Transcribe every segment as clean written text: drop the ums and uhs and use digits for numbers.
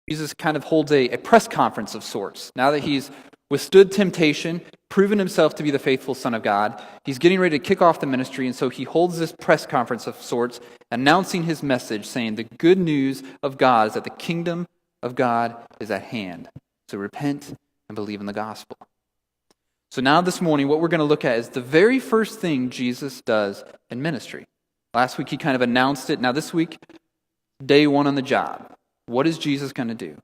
Jesus kind of holds a press conference of sorts. Now that he's withstood temptation, proven himself to be the faithful Son of God, he's getting ready to kick off the ministry, and so he holds this press conference of sorts, announcing his message, saying the good news of God is that the kingdom of God is at hand. So repent and believe in the gospel. So now this morning, what we're going to look at is the very first thing Jesus does in ministry. Last week, he kind of announced it. Now this week, day one on the job. What is Jesus going to do?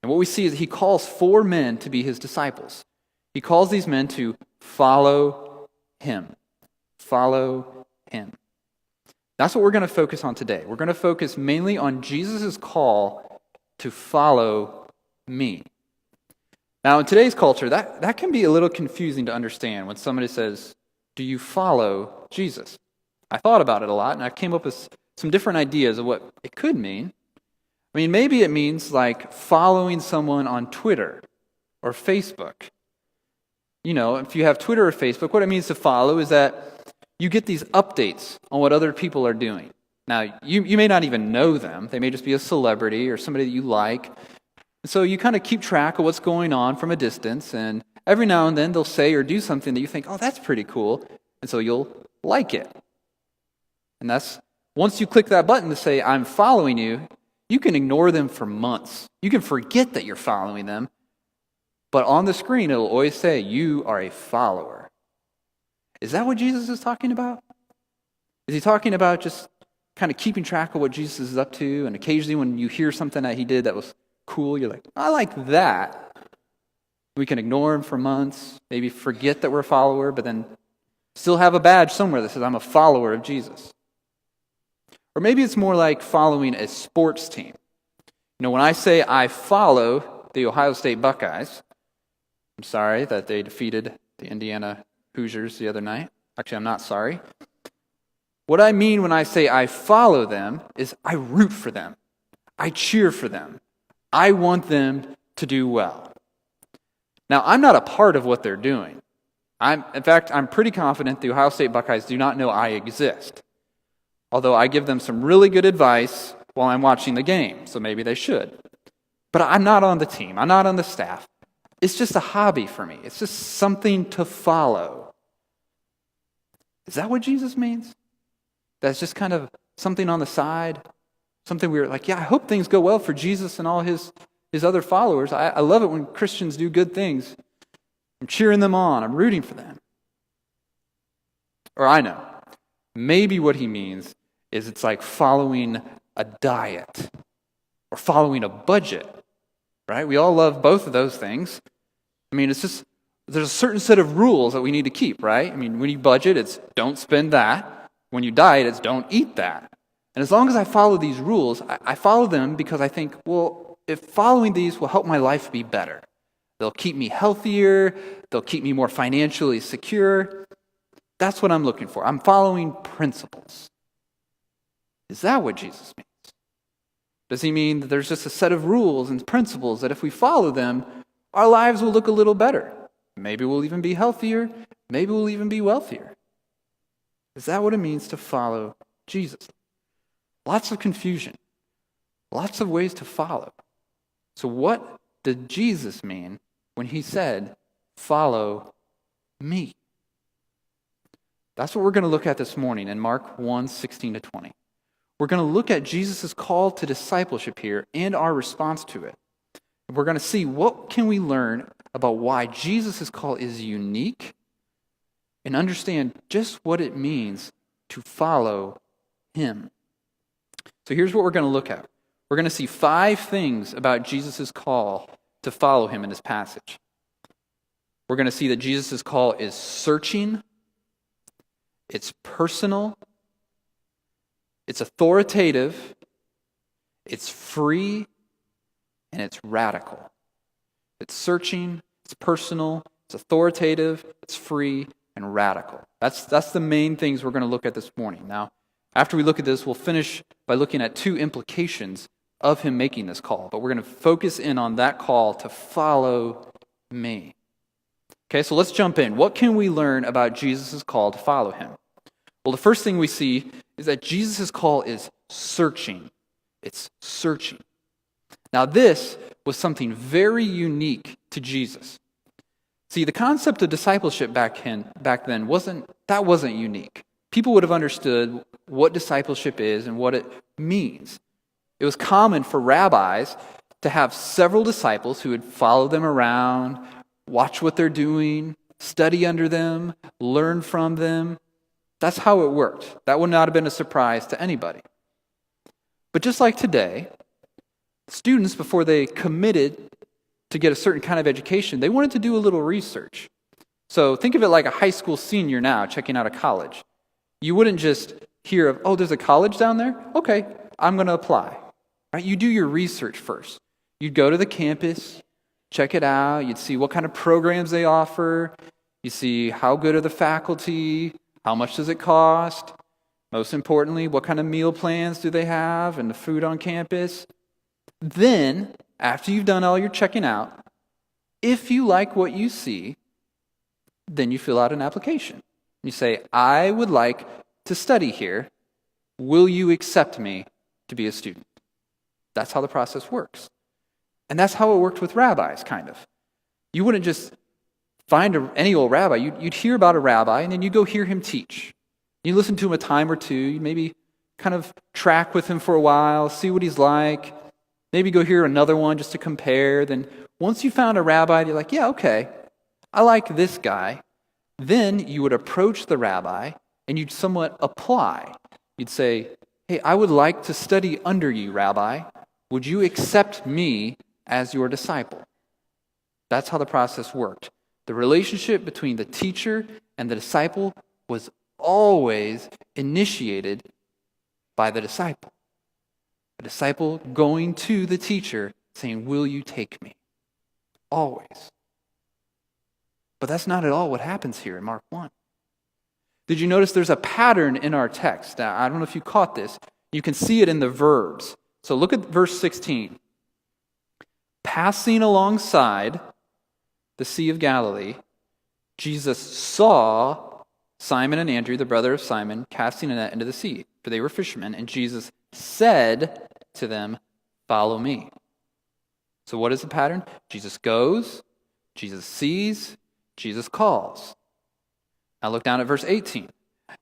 And what we see is he calls 4 men to be his disciples. He calls these men to follow him. Follow him. That's what we're going to focus on today. We're going to focus mainly on Jesus' call to follow me. Now, in today's culture, that can be a little confusing to understand when somebody says, do you follow Jesus? I thought about it a lot, and I came up with some different ideas of what it could mean. I mean, maybe it means like following someone on Twitter or Facebook. You know, if you have Twitter or Facebook, what it means to follow is that you get these updates on what other people are doing. Now, you may not even know them. They may just be a celebrity or somebody that you like. So you kind of keep track of what's going on from a distance, and every now and then they'll say or do something that you think, oh, that's pretty cool, and so you'll like it. And that's, once you click that button to say, I'm following you, you can ignore them for months. You can forget that you're following them, but on the screen it'll always say, you are a follower. Is that what Jesus is talking about? Is he talking about just kind of keeping track of what Jesus is up to, and occasionally when you hear something that he did that was cool, you're like, I like that. We can ignore him for months, maybe forget that we're a follower, but then still have a badge somewhere that says, I'm a follower of Jesus. Or maybe it's more like following a sports team. You know, when I say I follow the Ohio State Buckeyes, I'm sorry that they defeated the Indiana Hoosiers the other night. Actually, I'm not sorry. What I mean when I say I follow them is I root for them. I cheer for them. I want them to do well. Now, I'm not a part of what they're doing. In fact, I'm pretty confident the Ohio State Buckeyes do not know I exist. Although I give them some really good advice while I'm watching the game, so maybe they should. But I'm not on the team. I'm not on the staff. It's just a hobby for me. It's just something to follow. Is that what Jesus means? That's just kind of something on the side? Something we're like, yeah, I hope things go well for Jesus and all his other followers. I love it when Christians do good things. I'm cheering them on. I'm rooting for them. Or I know. Maybe what he means is it's like following a diet or following a budget, right? We all love both of those things. I mean, it's just, there's a certain set of rules that we need to keep, right? I mean, when you budget, it's don't spend that. When you diet, it's don't eat that. And as long as I follow these rules, I follow them because I think, well, if following these will help my life be better. They'll keep me healthier. They'll keep me more financially secure. That's what I'm looking for. I'm following principles. Is that what Jesus means? Does he mean that there's just a set of rules and principles that if we follow them, our lives will look a little better? Maybe we'll even be healthier. Maybe we'll even be wealthier. Is that what it means to follow Jesus? Lots of confusion. Lots of ways to follow. So what did Jesus mean when he said, follow me? That's what we're going to look at this morning in Mark 1:16-20. We're going to look at Jesus' call to discipleship here and our response to it. We're going to see what can we learn about why Jesus' call is unique and understand just what it means to follow him. So here's what we're going to look at. We're going to see 5 things about Jesus' call to follow him in this passage. We're going to see that Jesus' call is searching, it's personal, it's authoritative, it's free, and it's radical. It's searching, it's personal, it's authoritative, it's free, and radical. That's the main things we're going to look at this morning. Now, after we look at this, we'll finish by looking at 2 implications of him making this call. But we're going to focus in on that call to follow me. Okay, so let's jump in. What can we learn about Jesus' call to follow him? Well, the first thing we see is that Jesus' call is searching. It's searching. Now this, was something very unique to Jesus. See, the concept of discipleship back then wasn't unique. People would have understood what discipleship is and what it means. It was common for rabbis to have several disciples who would follow them around, watch what they're doing, study under them, learn from them. That's how it worked. That would not have been a surprise to anybody. But just like today, students, before they committed to get a certain kind of education, they wanted to do a little research. So think of it like a high school senior now checking out a college. You wouldn't just hear of, oh, there's a college down there? Okay, I'm going to apply. Right? You do your research first. You'd go to the campus, check it out. You'd see what kind of programs they offer. You see how good are the faculty, how much does it cost? Most importantly, what kind of meal plans do they have and the food on campus? Then, after you've done all your checking out, if you like what you see, then you fill out an application. You say, I would like to study here. Will you accept me to be a student? That's how the process works. And that's how it worked with rabbis, kind of. You wouldn't just find any old rabbi. You'd hear about a rabbi, and then you go hear him teach. You listen to him a time or two. You maybe kind of track with him for a while, see what he's like. Maybe go hear another one just to compare. Then once you found a rabbi, you're like, yeah, okay, I like this guy. Then you would approach the rabbi, and you'd somewhat apply. You'd say, hey, I would like to study under you, Rabbi. Would you accept me as your disciple? That's how the process worked. The relationship between the teacher and the disciple was always initiated by the disciple. A disciple going to the teacher saying, will you take me? Always. But that's not at all what happens here in Mark 1. Did you notice there's a pattern in our text? Now, I don't know if you caught this. You can see it in the verbs. So look at verse 16. Passing alongside the Sea of Galilee, Jesus saw Simon and Andrew, the brother of Simon, casting a net into the sea, for they were fishermen, and Jesus said to them, follow me. So what is the pattern? Jesus goes, Jesus sees, Jesus calls. Now look down at verse 18.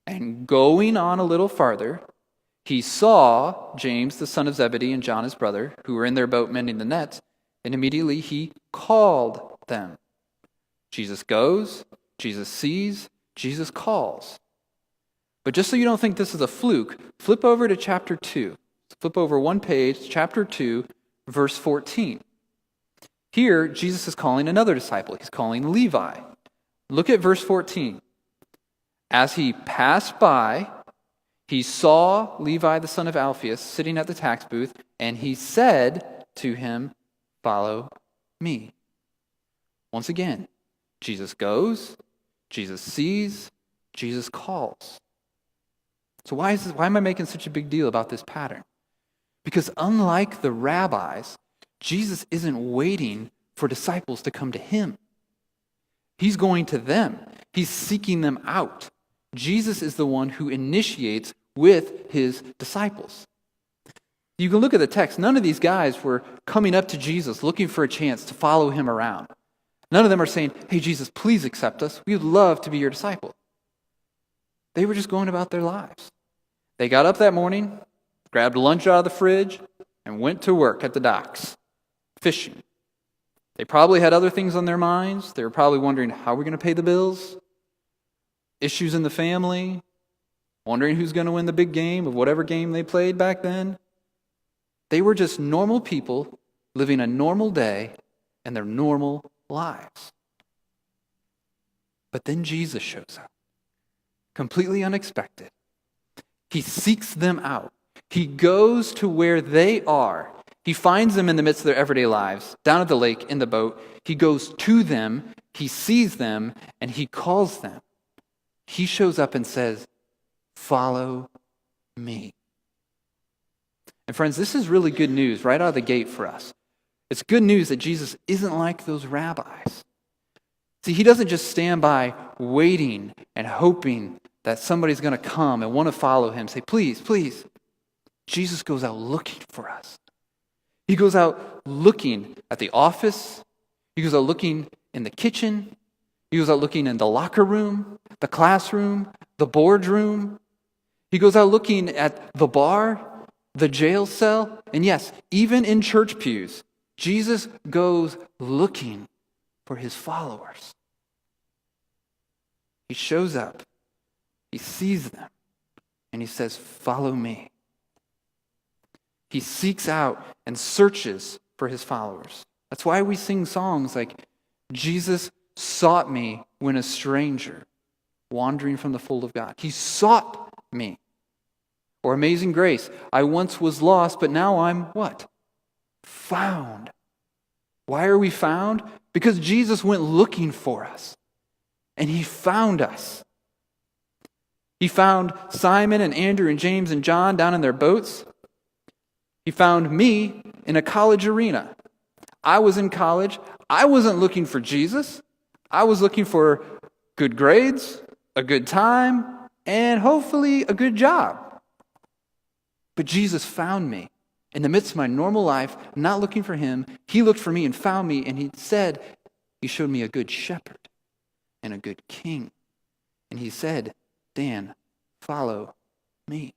And going on a little farther, he saw James, the son of Zebedee, and John, his brother, who were in their boat mending the nets, and immediately he called them. Jesus goes, Jesus sees, Jesus calls. But just so you don't think this is a fluke, flip over to chapter 2. Flip over one page, chapter 2, verse 14. Here, Jesus is calling another disciple. He's calling Levi. Look at verse 14. As he passed by, he saw Levi the son of Alphaeus sitting at the tax booth, and he said to him, follow me. Once again, Jesus goes, Jesus sees, Jesus calls. So why am I making such a big deal about this pattern? Because unlike the rabbis, Jesus isn't waiting for disciples to come to him. He's going to them. He's seeking them out. Jesus is the one who initiates with his disciples. You can look at the text. None of these guys were coming up to Jesus looking for a chance to follow him around. None of them are saying, hey, Jesus, please accept us. We would love to be your disciple. They were just going about their lives. They got up that morning, grabbed lunch out of the fridge, and went to work at the docks, fishing. They probably had other things on their minds. They were probably wondering, how are we going to pay the bills? Issues in the family, wondering who's going to win the big game of whatever game they played back then. They were just normal people living a normal day and their normal lives. But then Jesus shows up, completely unexpected. He seeks them out. He goes to where they are. He finds them in the midst of their everyday lives, down at the lake, in the boat. He goes to them, he sees them, and he calls them. He shows up and says, follow me. And friends, this is really good news right out of the gate for us. It's good news that Jesus isn't like those rabbis. See, he doesn't just stand by waiting and hoping that somebody's going to come and want to follow him. Say, please, please. Jesus goes out looking for us. He goes out looking at the office. He goes out looking in the kitchen. He goes out looking in the locker room, the classroom, the boardroom. He goes out looking at the bar, the jail cell, and yes, even in church pews, Jesus goes looking for his followers. He shows up, he sees them, and he says, "Follow me." He seeks out and searches for his followers. That's why we sing songs like, "Jesus sought me when a stranger, wandering from the fold of God." He sought me. Or Amazing Grace, "I once was lost, but now I'm" what? Found. Why are we found? Because Jesus went looking for us. And he found us. He found Simon and Andrew and James and John down in their boats. He found me in a college arena. I was in college. I wasn't looking for Jesus. I was looking for good grades, a good time, and hopefully a good job. But Jesus found me in the midst of my normal life, not looking for him. He looked for me and found me, and he said, he showed me a good shepherd and a good king. And he said, "Dan, follow me."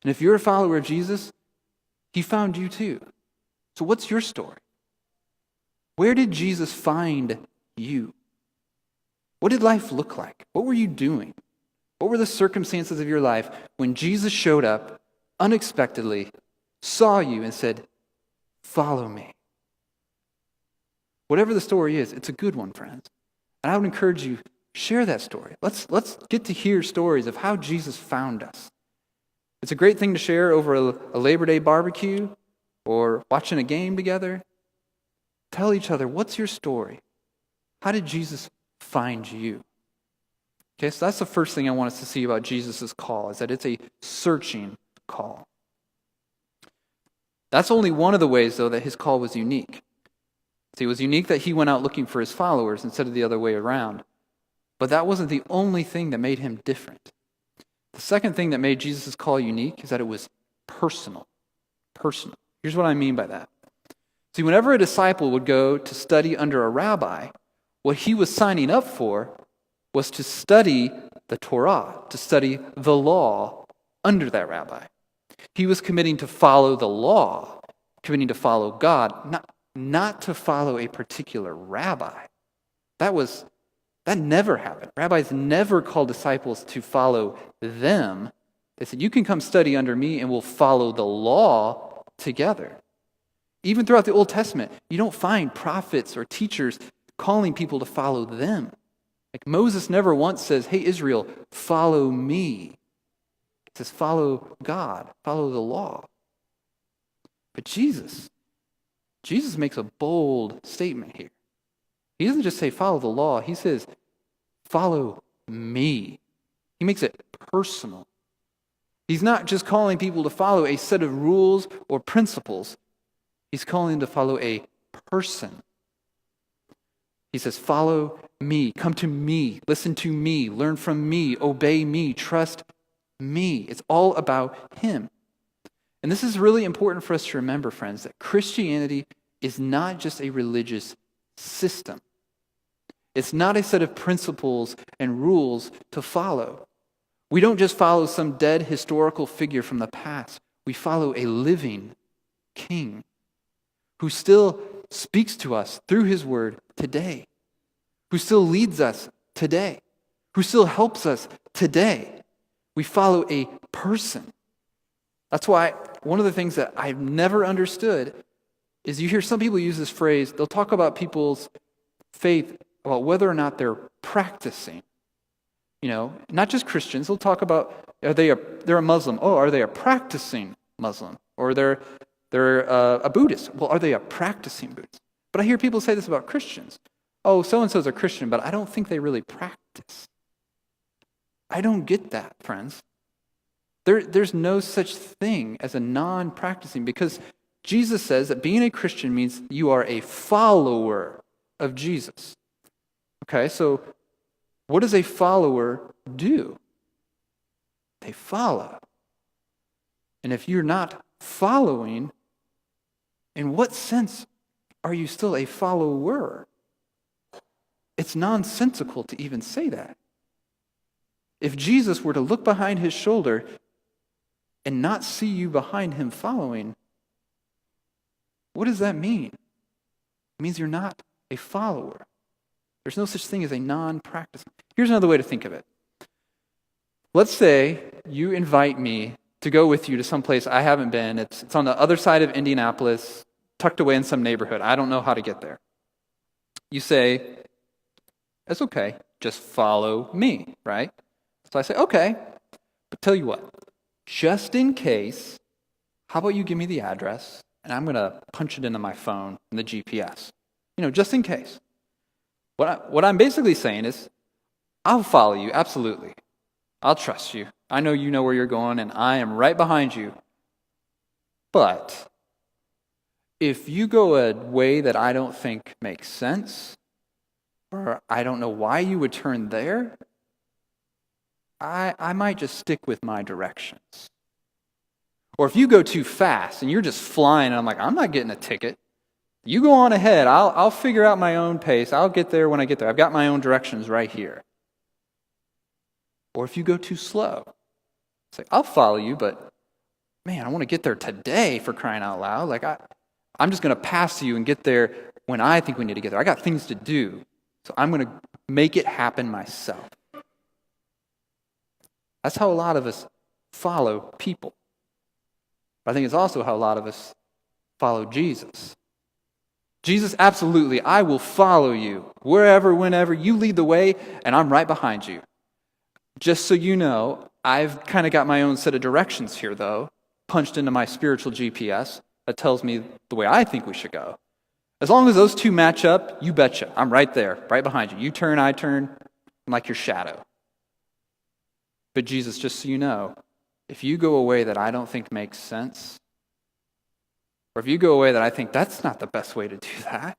And if you're a follower of Jesus, he found you too. So what's your story? Where did Jesus find you? What did life look like? What were you doing? What were the circumstances of your life when Jesus showed up unexpectedly, saw you, and said, "Follow me"? Whatever the story is, it's a good one, friends. And I would encourage you, share that story. Let's get to hear stories of how Jesus found us. It's a great thing to share over a Labor Day barbecue or watching a game together. Tell each other, what's your story? How did Jesus find you? Okay, so that's the first thing I want us to see about Jesus' call, is that it's a searching call. That's only one of the ways, though, that his call was unique. See, it was unique that he went out looking for his followers instead of the other way around. But that wasn't the only thing that made him different. The second thing that made Jesus' call unique is that it was personal. Personal. Here's what I mean by that. See, whenever a disciple would go to study under a rabbi, what he was signing up for was to study the Torah, to study the law under that rabbi. He was committing to follow the law, committing to follow God, not to follow a particular rabbi. That never happened. Rabbis never called disciples to follow them. They said, "You can come study under me and we'll follow the law together." Even throughout the Old Testament, you don't find prophets or teachers calling people to follow them. Like Moses never once says, "Hey, Israel, follow me." He says, follow God, follow the law. But Jesus makes a bold statement here. He doesn't just say, follow the law. He says, follow me. He makes it personal. He's not just calling people to follow a set of rules or principles. He's calling them to follow a person. He says, follow me, come to me, listen to me, learn from me, obey me, trust me. It's all about him. And this is really important for us to remember, friends, that Christianity is not just a religious system. It's not a set of principles and rules to follow. We don't just follow some dead historical figure from the past. We follow a living king who still speaks to us through his word today, who still leads us today, who still helps us today. We follow a person. That's why one of the things that I've never understood is you hear some people use this phrase, they'll talk about people's faith, about whether or not they're practicing. You know, not just Christians, they'll talk about, they're a Muslim. Oh, are they a practicing Muslim? Or they're a Buddhist. Well, are they a practicing Buddhist? But I hear people say this about Christians. Oh, so-and-so's a Christian, but I don't think they really practice. I don't get that, friends. There's no such thing as a non-practicing, because Jesus says that being a Christian means you are a follower of Jesus. Okay, so what does a follower do? They follow. And if you're not following, in what sense are you still a follower? It's nonsensical to even say that. If Jesus were to look behind his shoulder and not see you behind him following, what does that mean? It means you're not a follower. There's no such thing as a non-practicing. Here's another way to think of it. Let's say you invite me to go with you to some place I haven't been. It's on the other side of Indianapolis, tucked away in some neighborhood. I don't know how to get there. You say, that's okay, just follow me, right? So I say, okay, but tell you what, just in case, how about you give me the address, and I'm going to punch it into my phone in the GPS. Just in case. What I'm basically saying is, I'll follow you, absolutely. I'll trust you. I know you know where you're going, and I am right behind you. But if you go a way that I don't think makes sense, or I don't know why you would turn there, I might just stick with my directions. Or if you go too fast and you're just flying, and I'm like, I'm not getting a ticket. You go on ahead. I'll figure out my own pace. I'll get there when I get there. I've got my own directions right here. Or if you go too slow, it's like, I'll follow you, but man, I want to get there today, for crying out loud. Like, I'm just going to pass you and get there when I think we need to get there. I got things to do, so I'm going to make it happen myself. That's how a lot of us follow people. But I think it's also how a lot of us follow Jesus. Jesus, absolutely, I will follow you wherever, whenever. You lead the way, and I'm right behind you. Just so you know, I've kind of got my own set of directions here, though, punched into my spiritual GPS that tells me the way I think we should go. As long as those two match up, you betcha, I'm right there, right behind you. You turn, I turn, I'm like your shadow. But Jesus, just so you know, if you go a way that I don't think makes sense, or if you go a way that I think that's not the best way to do that,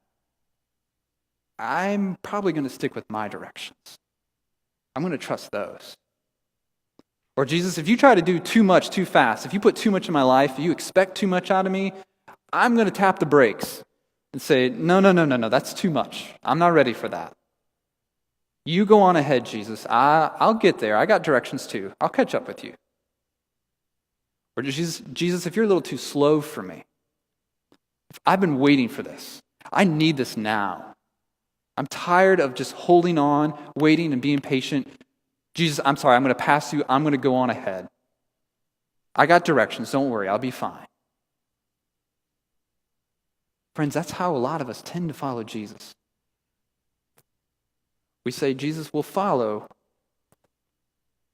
I'm probably going to stick with my directions. I'm going to trust those. Or Jesus, if you try to do too much too fast, if you put too much in my life, you expect too much out of me, I'm going to tap the brakes and say, no, that's too much. I'm not ready for that. You go on ahead, Jesus. I'll get there. I got directions too. I'll catch up with you. Or Jesus, if you're a little too slow for me, I've been waiting for this. I need this now. I'm tired of just holding on, waiting, and being patient. Jesus, I'm sorry, I'm going to pass you. I'm going to go on ahead. I got directions. Don't worry, I'll be fine. Friends, that's how a lot of us tend to follow Jesus. We say, Jesus will follow,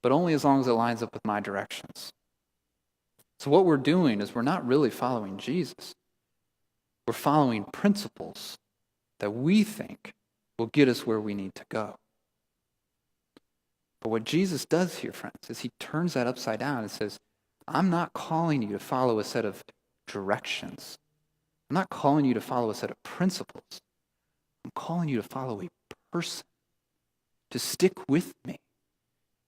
but only as long as it lines up with my directions. So what we're doing is we're not really following Jesus. We're following principles that we think will get us where we need to go. But what Jesus does here, friends, is he turns that upside down and says, I'm not calling you to follow a set of directions. I'm not calling you to follow a set of principles. I'm calling you to follow a person, to stick with me.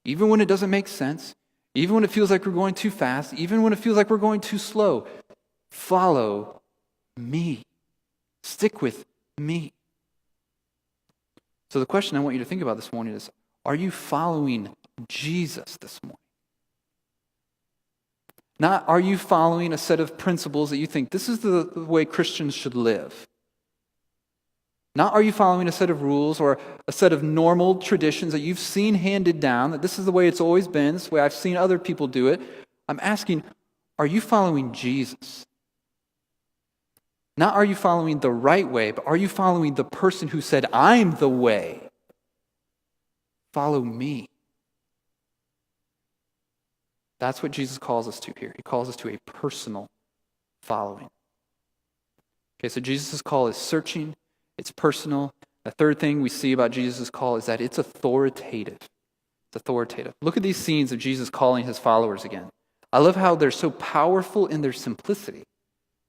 Even when it doesn't make sense, even when it feels like we're going too fast, even when it feels like we're going too slow, follow me. Stick with me. So the question I want you to think about this morning is, are you following Jesus this morning? Not, are you following a set of principles that you think this is the way Christians should live? Not, are you following a set of rules or a set of normal traditions that you've seen handed down, that this is the way it's always been, this is the way I've seen other people do it. I'm asking, are you following Jesus? Not, are you following the right way, but are you following the person who said, I'm the way? Follow me. That's what Jesus calls us to here. He calls us to a personal following. Okay, so Jesus' call is searching, it's personal. The third thing we see about Jesus' call is that it's authoritative. It's authoritative. Look at these scenes of Jesus calling his followers again. I love how they're so powerful in their simplicity.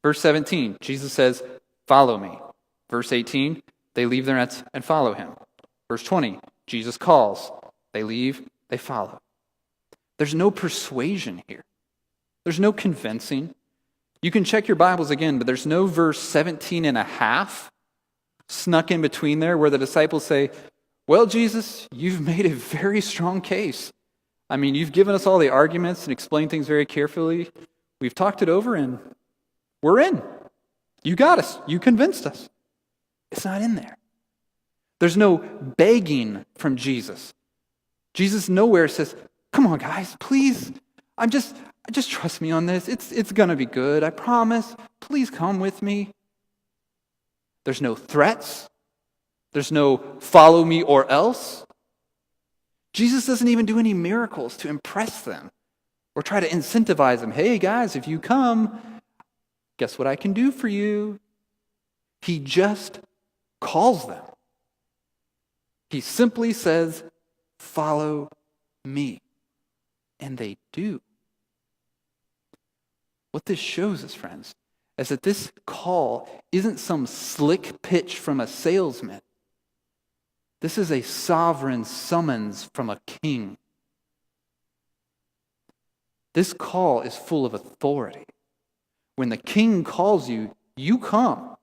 Verse 17, Jesus says, follow me. Verse 18, they leave their nets and follow him. Verse 20, Jesus calls. They leave, they follow. There's no persuasion here. There's no convincing. You can check your Bibles again, but there's no verse 17 and a half snuck in between there where the disciples say, well, Jesus, you've made a very strong case. I mean, you've given us all the arguments and explained things very carefully. We've talked it over and we're in. You got us. You convinced us. It's not in there. There's no begging from Jesus. Jesus nowhere says, come on, guys, please. Just trust me on this. It's going to be good. I promise. Please come with me. There's no threats. There's no follow me or else. Jesus doesn't even do any miracles to impress them or try to incentivize them. Hey, guys, if you come, guess what I can do for you? He just calls them. He simply says, follow me. And they do. What this shows us, friends, is that this call isn't some slick pitch from a salesman. This is a sovereign summons from a king. This call is full of authority. When the king calls you, you come.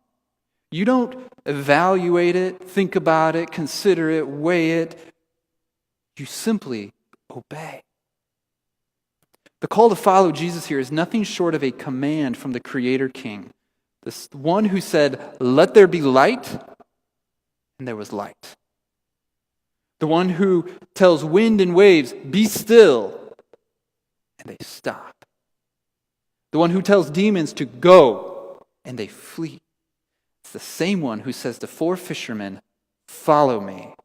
You don't evaluate it, think about it, consider it, weigh it. You simply obey. The call to follow Jesus here is nothing short of a command from the Creator King. This one who said, let there be light, and there was light. The one who tells wind and waves, be still, and they stop. The one who tells demons to go, and they flee. It's the same one who says to 4 fishermen, follow me,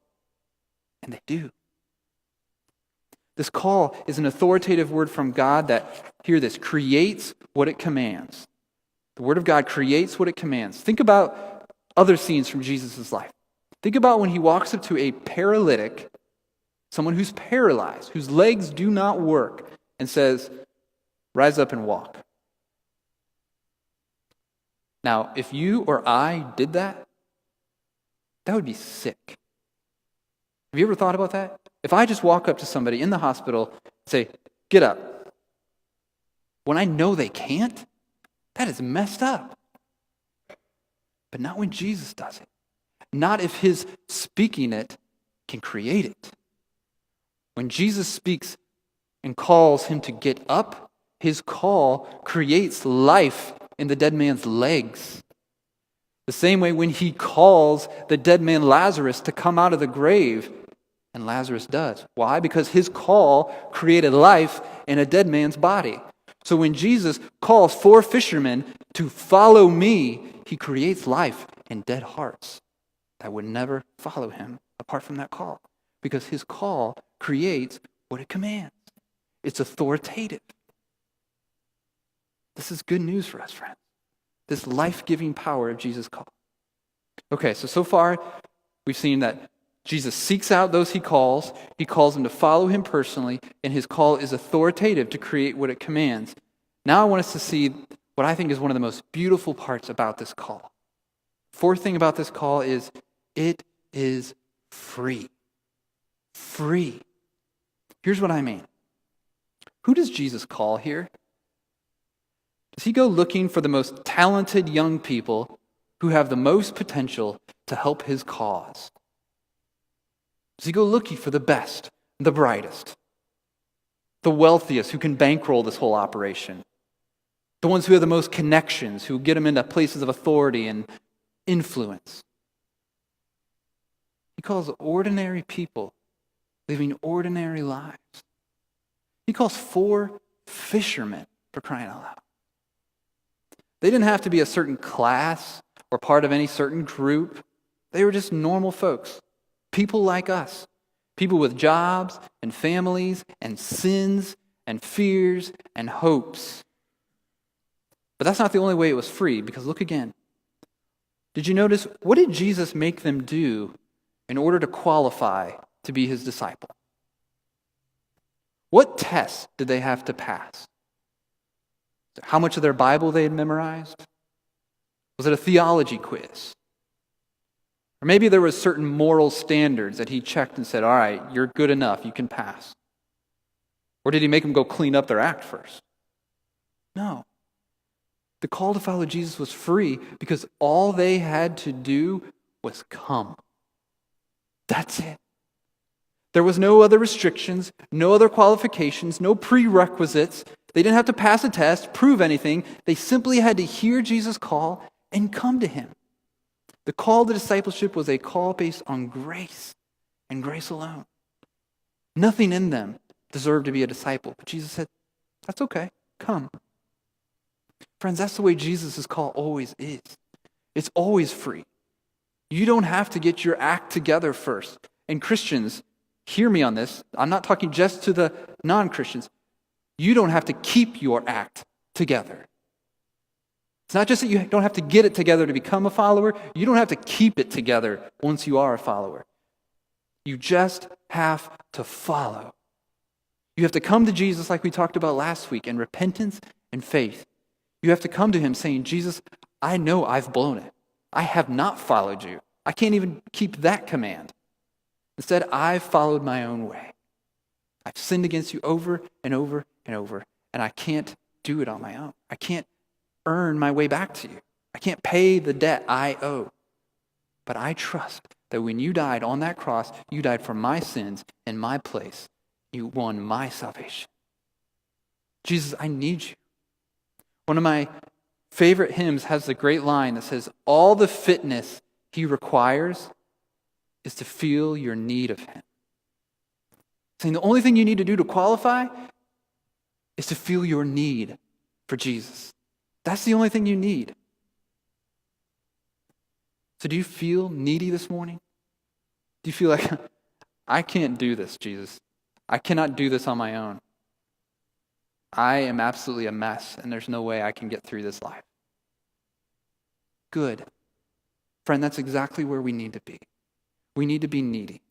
and they do. This call is an authoritative word from God that, hear this, creates what it commands. The Word of God creates what it commands. Think about other scenes from Jesus' life. Think about when he walks up to a paralytic, someone who's paralyzed, whose legs do not work, and says, rise up and walk. Now, if you or I did that, that would be sick. Have you ever thought about that? If I just walk up to somebody in the hospital and say, get up, when I know they can't, that is messed up. But not when Jesus does it. Not if his speaking it can create it. When Jesus speaks and calls him to get up, his call creates life in the dead man's legs. The same way when he calls the dead man Lazarus to come out of the grave, and Lazarus does. Why? Because his call created life in a dead man's body. So when Jesus calls 4 fishermen to follow me, he creates life in dead hearts that would never follow him apart from that call. Because his call creates what it commands. It's authoritative. This is good news for us, friends. This life-giving power of Jesus' call. Okay, so far we've seen that Jesus seeks out those he calls them to follow him personally, and his call is authoritative to create what it commands. Now I want us to see what I think is one of the most beautiful parts about this call. 4th thing about this call is it is free. Free. Here's what I mean. Who does Jesus call here? Does he go looking for the most talented young people who have the most potential to help his cause? Does he go looking for the best, the brightest, the wealthiest who can bankroll this whole operation? The ones who have the most connections, who get him into places of authority and influence? He calls ordinary people living ordinary lives. He calls 4 fishermen, for crying out loud. They didn't have to be a certain class or part of any certain group. They were just normal folks. People like us, people with jobs and families and sins and fears and hopes. But that's not the only way it was free, because look again. Did you notice, what did Jesus make them do in order to qualify to be his disciple? What tests did they have to pass? How much of their Bible they had memorized? Was it a theology quiz? Or maybe there was certain moral standards that he checked and said, all right, you're good enough, you can pass. Or did he make them go clean up their act first? No. The call to follow Jesus was free because all they had to do was come. That's it. There was no other restrictions, no other qualifications, no prerequisites. They didn't have to pass a test, prove anything. They simply had to hear Jesus' call and come to him. The call to discipleship was a call based on grace and grace alone. Nothing in them deserved to be a disciple. But Jesus said, that's okay, come. Friends, that's the way Jesus' call always is. It's always free. You don't have to get your act together first. And Christians, hear me on this. I'm not talking just to the non-Christians. You don't have to keep your act together. It's not just that you don't have to get it together to become a follower. You don't have to keep it together once you are a follower. You just have to follow. You have to come to Jesus like we talked about last week in repentance and faith. You have to come to him saying, Jesus, I know I've blown it. I have not followed you. I can't even keep that command. Instead, I've followed my own way. I've sinned against you over and over and over, and I can't do it on my own. I can't earn my way back to you. I can't pay the debt I owe. But I trust that when you died on that cross, you died for my sins in my place. You won my salvation. Jesus, I need you. One of my favorite hymns has the great line that says, all the fitness he requires is to feel your need of him. Saying the only thing you need to do to qualify is to feel your need for Jesus. That's the only thing you need. So do you feel needy this morning? Do you feel like, I can't do this, Jesus. I cannot do this on my own. I am absolutely a mess, and there's no way I can get through this life. Good. Friend, that's exactly where we need to be. We need to be needy,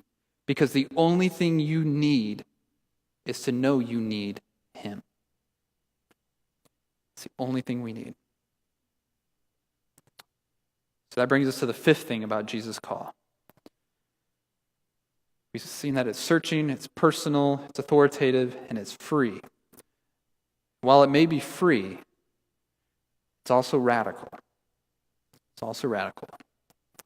because the only thing you need is to know you need him. It's the only thing we need. So that brings us to the fifth thing about Jesus' call. We've seen that it's searching, it's personal, it's authoritative, and it's free. While it may be free, it's also radical. It's also radical.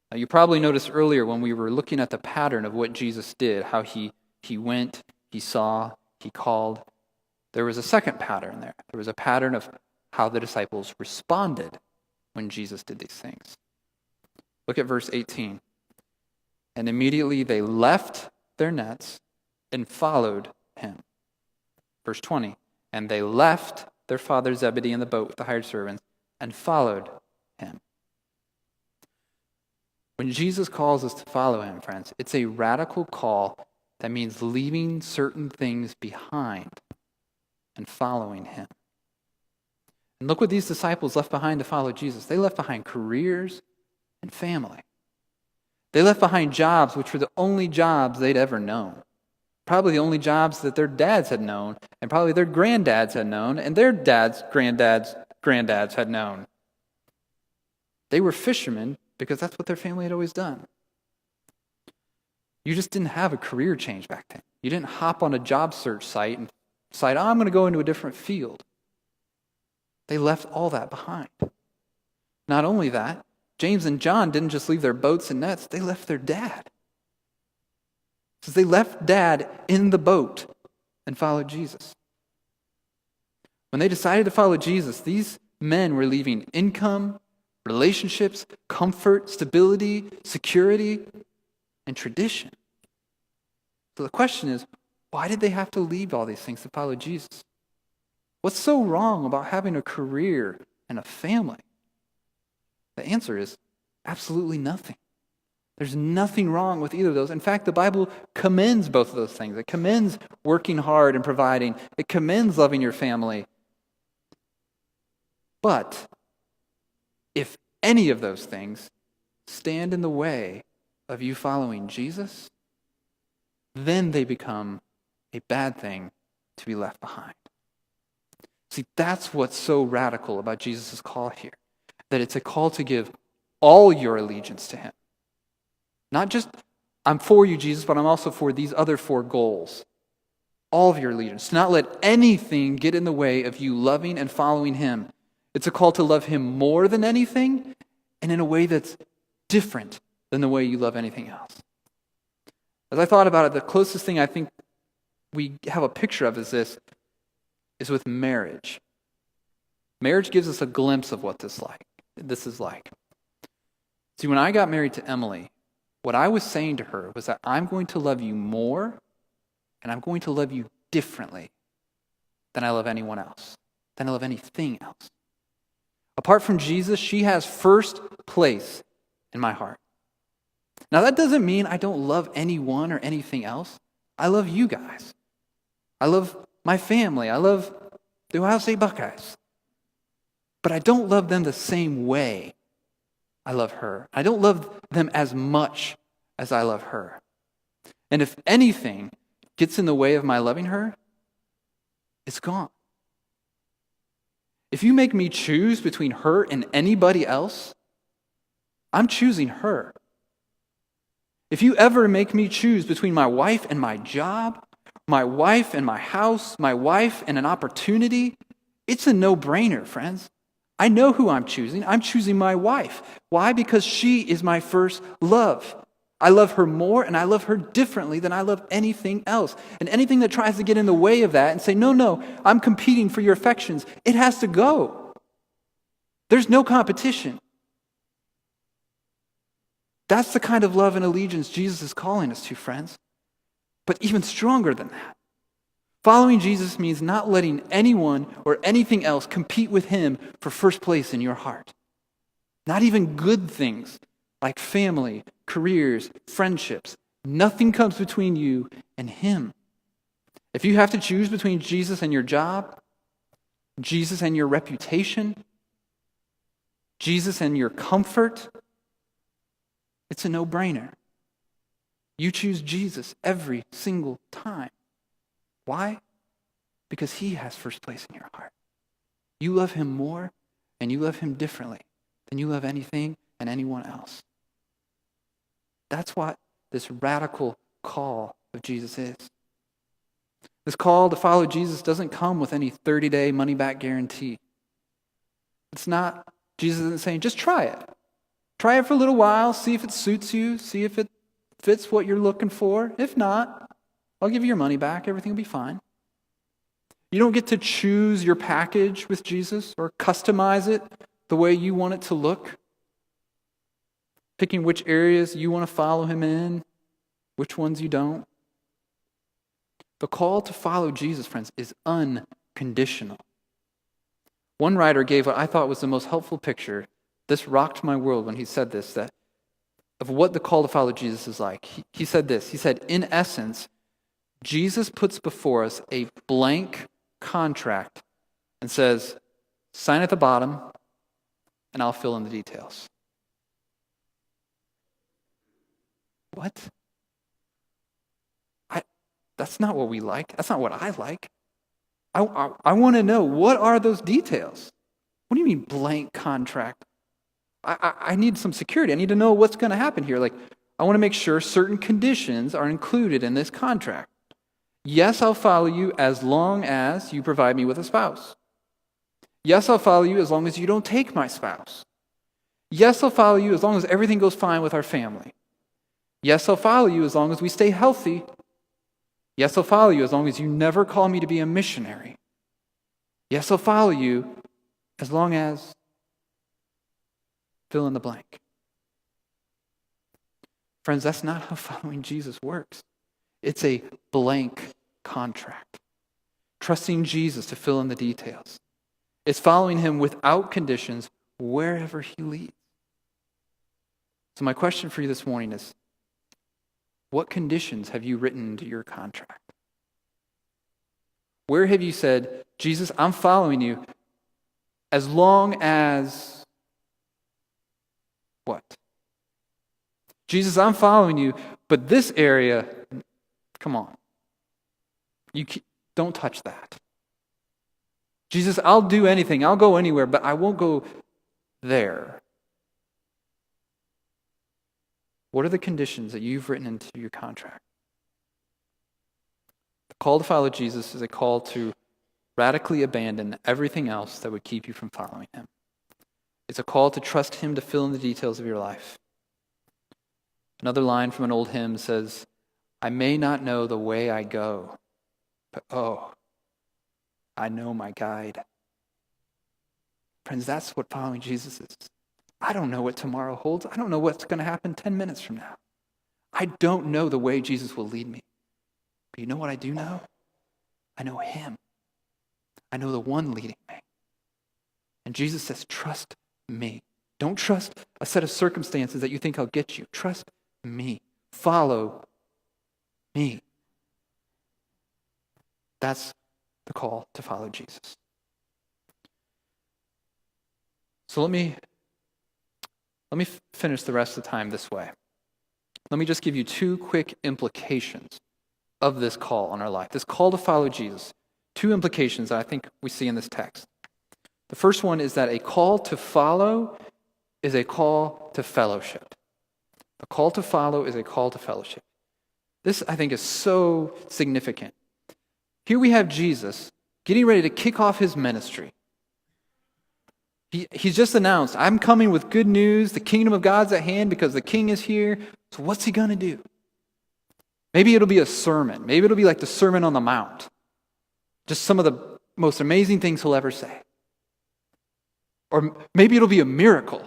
Now, you probably noticed earlier when we were looking at the pattern of what Jesus did, how he went, he saw, he called. There was a second pattern there. There was a pattern of how the disciples responded when Jesus did these things. Look at verse 18. And immediately they left their nets and followed him. Verse 20. And they left their father Zebedee in the boat with the hired servants and followed him. When Jesus calls us to follow him, friends, it's a radical call that means leaving certain things behind and following him. And look what these disciples left behind to follow Jesus. They left behind careers and family. They left behind jobs which were the only jobs they'd ever known. Probably the only jobs that their dads had known, and probably their granddads had known, and their dads' granddads had known. They were fishermen because that's what their family had always done. You just didn't have a career change back then. You didn't hop on a job search site and decide, I'm going to go into a different field. They left all that behind. Not only that, James and John didn't just leave their boats and nets, they left their dad. So they left dad in the boat and followed Jesus. When they decided to follow Jesus, these men were leaving income, relationships, comfort, stability, security, and tradition. So the question is, why did they have to leave all these things to follow Jesus? What's so wrong about having a career and a family? The answer is absolutely nothing. There's nothing wrong with either of those. In fact, the Bible commends both of those things. It commends working hard and providing. It commends loving your family. But if any of those things stand in the way of you following Jesus, then they become a bad thing to be left behind. See, that's what's so radical about Jesus' call here. That it's a call to give all your allegiance to him. Not just, I'm for you, Jesus, but I'm also for these other 4 goals. All of your allegiance. To not let anything get in the way of you loving and following him. It's a call to love him more than anything and in a way that's different than the way you love anything else. As I thought about it, the closest thing I think we have a picture of is with marriage. Marriage gives us a glimpse of what this is like. See, when I got married to Emily, what I was saying to her was that I'm going to love you more and I'm going to love you differently than I love anyone else, than I love anything else. Apart from Jesus, she has first place in my heart. Now, that doesn't mean I don't love anyone or anything else. I love you guys. I love my family. I love the Ohio State Buckeyes. But I don't love them the same way I love her. I don't love them as much as I love her. And if anything gets in the way of my loving her, it's gone. If you make me choose between her and anybody else, I'm choosing her. If you ever make me choose between my wife and my job, my wife and my house, my wife and an opportunity, it's a no-brainer, friends. I know who I'm choosing. I'm choosing my wife. Why? Because she is my first love. I love her more and I love her differently than I love anything else. And anything that tries to get in the way of that and say, no, I'm competing for your affections, it has to go. There's no competition. That's the kind of love and allegiance Jesus is calling us to, friends. But even stronger than that. Following Jesus means not letting anyone or anything else compete with him for first place in your heart. Not even good things like family, careers, friendships. Nothing comes between you and him. If you have to choose between Jesus and your job, Jesus and your reputation, Jesus and your comfort, it's a no-brainer. You choose Jesus every single time. Why? Because he has first place in your heart. You love him more and you love him differently than you love anything and anyone else. That's what this radical call of Jesus is. This call to follow Jesus doesn't come with any 30-day money-back guarantee. It's not, Jesus isn't saying, just try it. Try it for a little while, see if it suits you, see if it fits what you're looking for. If not, I'll give you your money back. Everything will be fine. You don't get to choose your package with Jesus or customize it the way you want it to look. Picking which areas you want to follow him in, which ones you don't. The call to follow Jesus, friends, is unconditional. One writer gave what I thought was the most helpful picture. This rocked my world when he said this, that of what the call to follow Jesus is like. He said this. He said, in essence, Jesus puts before us a blank contract and says, sign at the bottom and I'll fill in the details. What? That's not what we like. That's not what I like. I want to know, what are those details? What do you mean blank contract? I need some security. I need to know what's going to happen here. Like, I want to make sure certain conditions are included in this contract. Yes, I'll follow you as long as you provide me with a spouse. Yes, I'll follow you as long as you don't take my spouse. Yes, I'll follow you as long as everything goes fine with our family. Yes, I'll follow you as long as we stay healthy. Yes, I'll follow you as long as you never call me to be a missionary. Yes, I'll follow you as long as fill in the blank. Friends, that's not how following Jesus works. It's a blank contract. Trusting Jesus to fill in the details. It's following him without conditions wherever he leads. So my question for you this morning is, what conditions have you written into your contract? Where have you said, Jesus, I'm following you as long as what? Jesus, I'm following you, but this area, come on. Don't touch that. Jesus, I'll do anything. I'll go anywhere, but I won't go there. What are the conditions that you've written into your contract? The call to follow Jesus is a call to radically abandon everything else that would keep you from following him. It's a call to trust him to fill in the details of your life. Another line from an old hymn says, I may not know the way I go, but oh, I know my guide. Friends, that's what following Jesus is. I don't know what tomorrow holds. I don't know what's going to happen 10 minutes from now. I don't know the way Jesus will lead me. But you know what I do know? I know him. I know the one leading me. And Jesus says, trust me. Don't trust a set of circumstances that you think I'll get you. Trust me. Follow me. That's the call to follow Jesus. So let me finish the rest of the time this way. Let me just give you two quick implications of this call on our life. This call to follow Jesus. Two implications that I think we see in this text. The first one is that a call to follow is a call to fellowship. A call to follow is a call to fellowship. This, I think, is so significant. Here we have Jesus getting ready to kick off his ministry. He's just announced, I'm coming with good news. The kingdom of God's at hand because the king is here. So what's he going to do? Maybe it'll be a sermon. Maybe it'll be like the Sermon on the Mount. Just some of the most amazing things he'll ever say. Or maybe it'll be a miracle.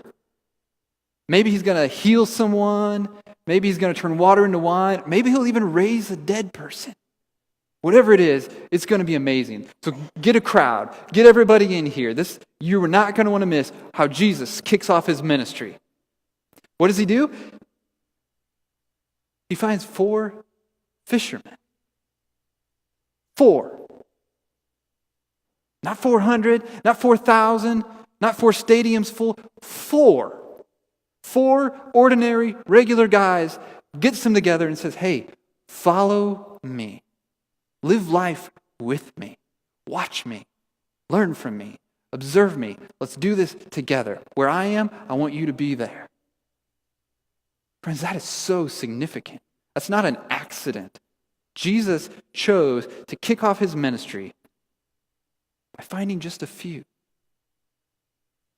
Maybe he's going to heal someone. Maybe he's going to turn water into wine. Maybe he'll even raise a dead person. Whatever it is, it's going to be amazing. So get a crowd. Get everybody in here. You are not going to want to miss how Jesus kicks off his ministry. What does he do? He finds 4 fishermen. 4. Not 400, not 4,000, not 4 stadiums full. 4. 4 ordinary, regular guys, gets them together and says, hey, follow me. Live life with me. Watch me. Learn from me. Observe me. Let's do this together. Where I am, I want you to be there. Friends, that is so significant. That's not an accident. Jesus chose to kick off his ministry by finding just a few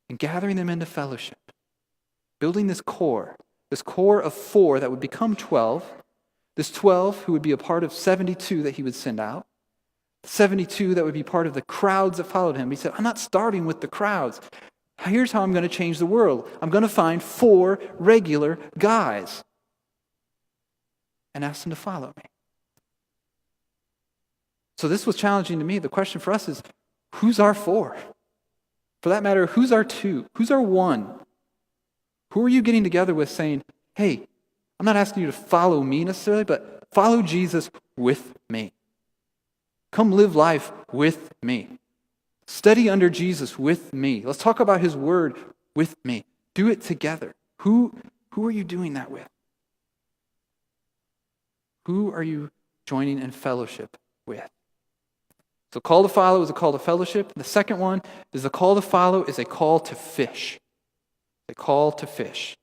and gathering them into fellowship, building this core of 4 that would become 12, this 12 who would be a part of 72 that he would send out, 72 that would be part of the crowds that followed him. He said, I'm not starting with the crowds. Here's how I'm going to change the world. I'm going to find 4 regular guys and ask them to follow me. So this was challenging to me. The question for us is, who's our 4? For that matter, who's our 2? Who's our 1? Who are you getting together with saying, hey, I'm not asking you to follow me necessarily, but follow Jesus with me. Come live life with me. Study under Jesus with me. Let's talk about his word with me. Do it together. Who are you doing that with? Who are you joining in fellowship with? So call to follow is a call to fellowship. The second one is the call to follow is a call to fish. A call to fish.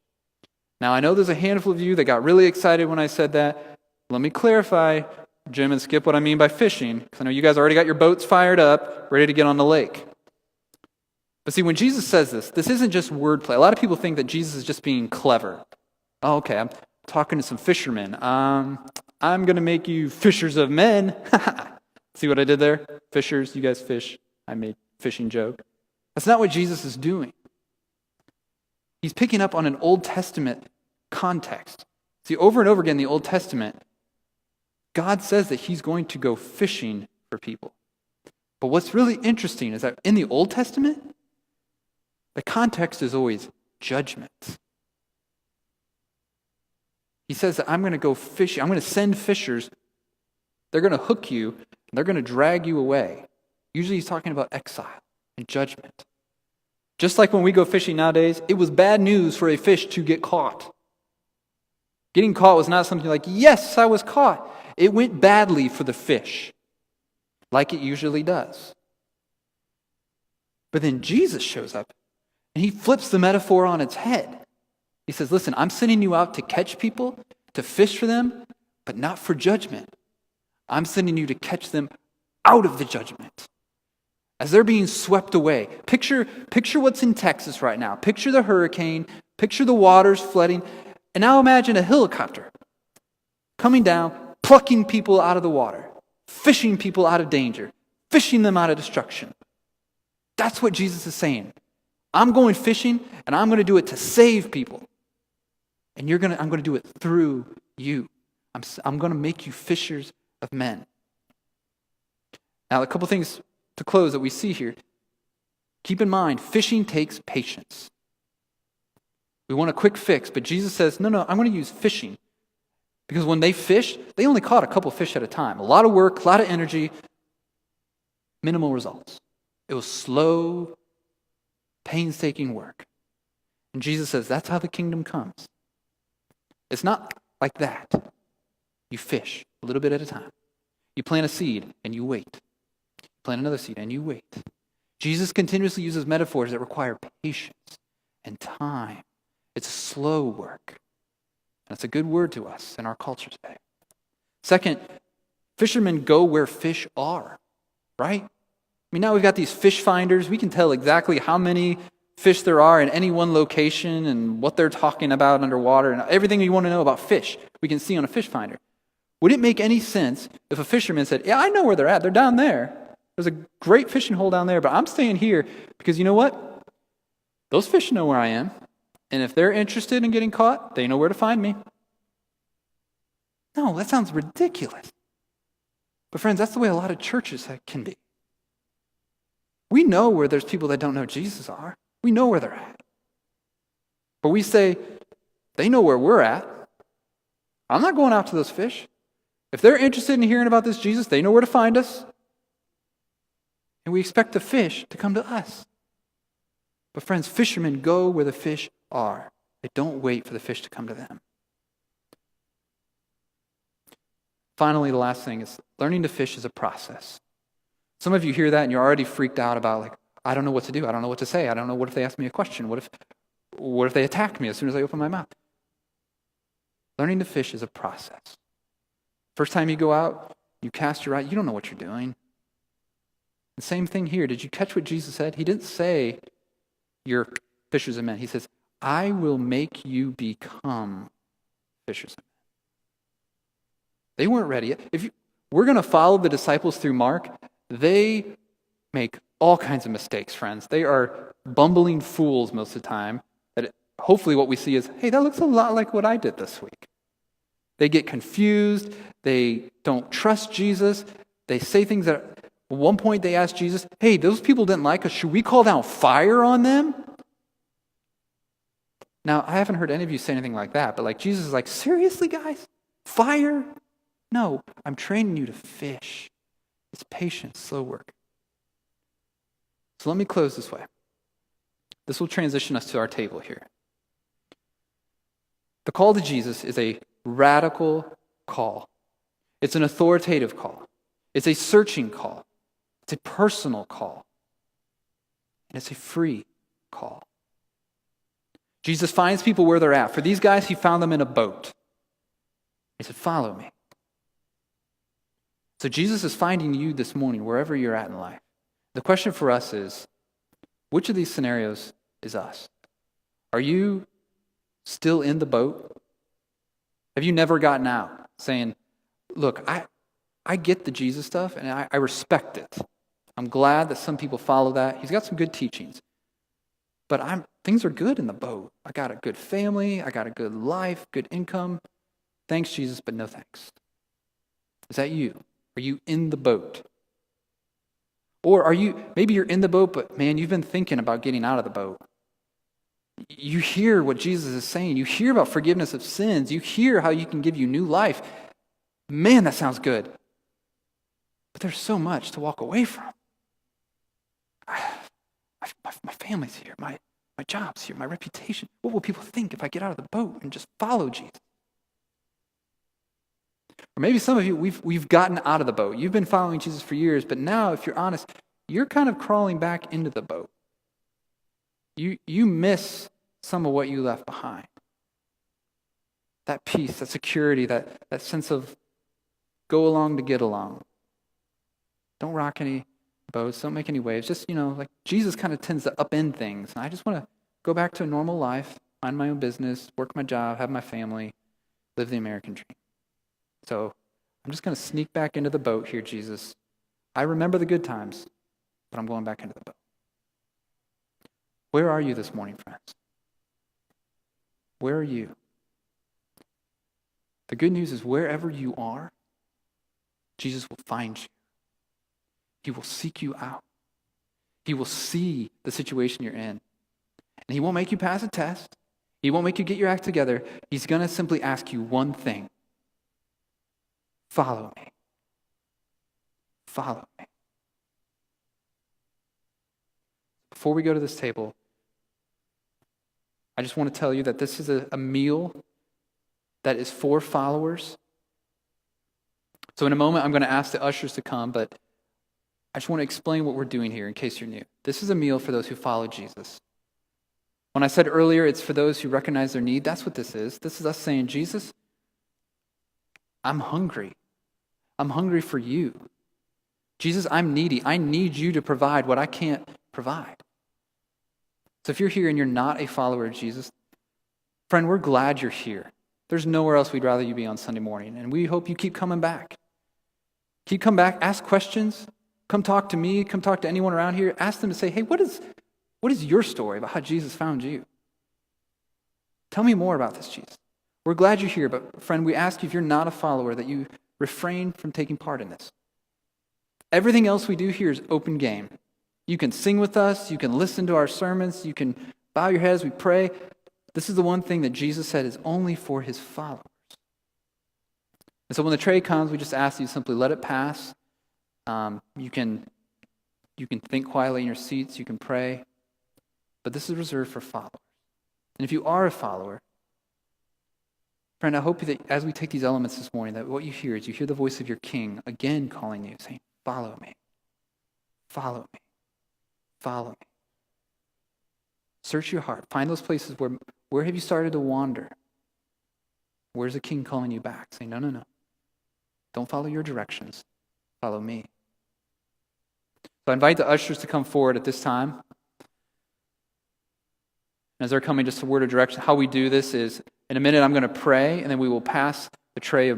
Now, I know there's a handful of you that got really excited when I said that. Let me clarify, Jim and Skip, what I mean by fishing, because I know you guys already got your boats fired up, ready to get on the lake. But see, when Jesus says this isn't just wordplay. A lot of people think that Jesus is just being clever. Oh, okay, I'm talking to some fishermen. I'm going to make you fishers of men. See what I did there? Fishers, you guys fish. I made fishing joke. That's not what Jesus is doing. He's picking up on an Old Testament context. See, over and over again in the Old Testament, God says that he's going to go fishing for people. But what's really interesting is that in the Old Testament, the context is always judgment. He says that I'm going to go fishing. I'm going to send fishers. They're going to hook you, and they're going to drag you away. Usually he's talking about exile and judgment. Just like when we go fishing nowadays, it was bad news for a fish to get caught. Getting caught was not something like, yes, I was caught. It went badly for the fish, like it usually does. But then Jesus shows up, and he flips the metaphor on its head. He says, listen, I'm sending you out to catch people, to fish for them, but not for judgment. I'm sending you to catch them out of the judgment. as they're being swept away. Picture what's in Texas right now. Picture the hurricane. Picture the waters flooding. And now imagine a helicopter coming down, plucking people out of the water, fishing people out of danger, fishing them out of destruction. That's what Jesus is saying. I'm going fishing, and I'm going to do it to save people. And I'm going to do it through you. I'm going to make you fishers of men. Now, a couple things to close that we see here. Keep in mind, fishing takes patience. We want a quick fix, but Jesus says, no, I'm going to use fishing. Because when they fished, they only caught a couple fish at a time. A lot of work, a lot of energy, minimal results. It was slow, painstaking work. And Jesus says, that's how the kingdom comes. It's not like that. You fish a little bit at a time. You plant a seed and you wait. You plant another seed and you wait. Jesus continuously uses metaphors that require patience and time. It's slow work. And it's a good word to us in our culture today. Second, fishermen go where fish are, right? I mean, now we've got these fish finders. We can tell exactly how many fish there are in any one location and what they're talking about underwater and everything you want to know about fish we can see on a fish finder. Would it make any sense if a fisherman said, yeah, I know where they're at. They're down there. There's a great fishing hole down there, but I'm staying here because you know what? Those fish know where I am. And if they're interested in getting caught, they know where to find me. No, that sounds ridiculous. But friends, that's the way a lot of churches can be. We know where there's people that don't know Jesus are. We know where they're at. But we say, they know where we're at. I'm not going out to those fish. If they're interested in hearing about this Jesus, they know where to find us. And we expect the fish to come to us. But friends, fishermen go where the fish are. They don't wait for the fish to come to them. Finally, the last thing is learning to fish is a process. Some of you hear that and you're already freaked out about, like, I don't know what to do. I don't know what to say. I don't know. What if they ask me a question? What if they attack me as soon as I open my mouth? Learning to fish is a process. First time you go out, you cast your rod, you don't know what you're doing. The same thing here. Did you catch what Jesus said? He didn't say, you're fishers of men. He says, I will make you become fishers of men. They weren't ready yet. We're going to follow the disciples through Mark. They make all kinds of mistakes, friends. They are bumbling fools most of the time. Hopefully what we see is, hey, that looks a lot like what I did this week. They get confused. They don't trust Jesus. They say things that, at one point they asked Jesus, hey, those people didn't like us. Should we call down fire on them? Now, I haven't heard any of you say anything like that, but like Jesus is like, seriously, guys? Fire? No, I'm training you to fish. It's patience, slow work. So let me close this way. This will transition us to our table here. The call to Jesus is a radical call. It's an authoritative call. It's a searching call. It's a personal call. And it's a free call. Jesus finds people where they're at. For these guys, he found them in a boat. He said, follow me. So Jesus is finding you this morning, wherever you're at in life. The question for us is, which of these scenarios is us? Are you still in the boat? Have you never gotten out saying, look, I get the Jesus stuff and I respect it. I'm glad that some people follow that. He's got some good teachings. But things are good in the boat. I got a good family. I got a good life, good income. Thanks, Jesus, but no thanks. Is that you? Are you in the boat? Or maybe you're in the boat, but man, you've been thinking about getting out of the boat. You hear what Jesus is saying. You hear about forgiveness of sins. You hear how he can give you new life. Man, that sounds good. But there's so much to walk away from. My family's here. My job's here. My reputation. What will people think if I get out of the boat and just follow Jesus? Or maybe some of you, we've gotten out of the boat. You've been following Jesus for years, but now, if you're honest, you're kind of crawling back into the boat. You miss some of what you left behind. That peace, that security, that sense of go along to get along. Don't rock any boats, don't make any waves. Just, like Jesus kind of tends to upend things. And I just want to go back to a normal life, mind my own business, work my job, have my family, live the American dream. So I'm just going to sneak back into the boat here, Jesus. I remember the good times, but I'm going back into the boat. Where are you this morning, friends? Where are you? The good news is wherever you are, Jesus will find you. He will seek you out. He will see the situation you're in. And he won't make you pass a test. He won't make you get your act together. He's going to simply ask you one thing. Follow me. Follow me. Before we go to this table, I just want to tell you that this is a meal that is for followers. So in a moment, I'm going to ask the ushers to come, but I just want to explain what we're doing here in case you're new. This is a meal for those who follow Jesus. When I said earlier, it's for those who recognize their need, that's what this is. This is us saying, Jesus, I'm hungry. I'm hungry for you. Jesus, I'm needy. I need you to provide what I can't provide. So if you're here and you're not a follower of Jesus, friend, we're glad you're here. There's nowhere else we'd rather you be on Sunday morning, and we hope you keep coming back. Keep coming back, ask questions, come talk to me, come talk to anyone around here. Ask them to say, hey, what is your story about how Jesus found you? Tell me more about this, Jesus. We're glad you're here, but friend, we ask you if you're not a follower that you refrain from taking part in this. Everything else we do here is open game. You can sing with us, you can listen to our sermons, you can bow your head as we pray. This is the one thing that Jesus said is only for his followers. And so when the tray comes, we just ask you simply let it pass. You can think quietly in your seats, you can pray, but this is reserved for followers. And if you are a follower, friend, I hope that as we take these elements this morning, that what you hear is you hear the voice of your King again calling you, saying, follow me, follow me, follow me. Search your heart. Find those places where have you started to wander? Where's the King calling you back? Saying, no. Don't follow your directions. Follow me. So I invite the ushers to come forward at this time. As they're coming, just a word of direction. How we do this is, in a minute I'm going to pray, and then we will pass the tray of